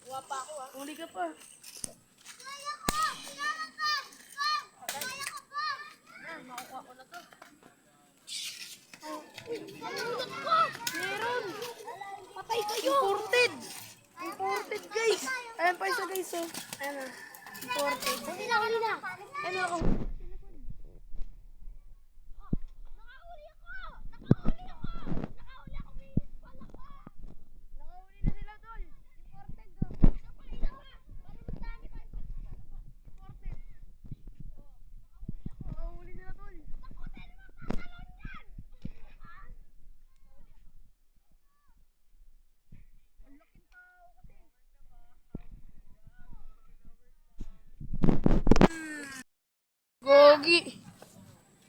Kuha pa ako ah. Huli ka pa. Makukuha ko na to. Meron. Patay kayo. Imported. Imported guys. Ayan pa isa guys oh. Ayan na. Imported. Kanina. Ayan ako. Nakahuli ako. Nakahuli ako. May pala ko. Nakahuli na sila tol. Imported do. Isa pa. Para madami tayo. Imported. Nakahuli sila tol. Takutin mo. Tatalon yan. Ang laking tao kasi. Gogi.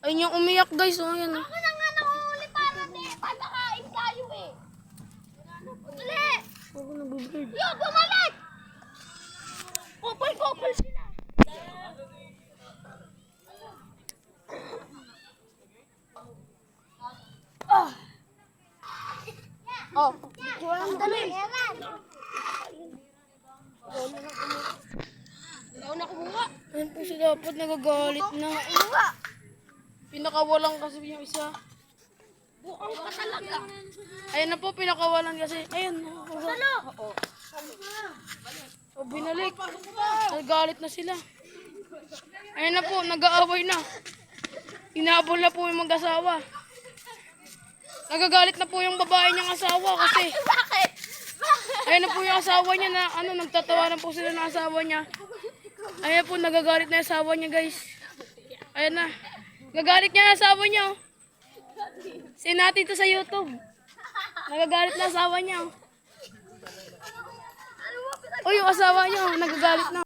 Ayun yung umiyak guys. Oh, ayan. Ako na nga nakahuli para pagkakain tayo eh. Uli! Ako nabibird. Yo, bumalik! Kopal sila. Oh, ang dali. Ikaw na kumuha. Ayun po siya dapat nagagalit na. Kumuha. Pinakawalan kasi yung isa. Bukang ka talaga. Ayun na po, pinakawalan kasi. Ayun. Salo. O, binalik. Nagalit na sila. Ayun na po, nag-aaway na. Inabol na po yung mag-asawa. Nagagalit na po yung babae niyang asawa kasi. Bakit? Ayun na po yung asawa niya na nagtatawanan po sila ng asawa niya. Ayun po, nagagalit na yung asawa niya guys. Ayun na. Nagagalit niya yung asawa niya. Oh. Sinati to sa YouTube. Nagagalit na asawa niya. Oh. O yung asawa niya, nagagalit na.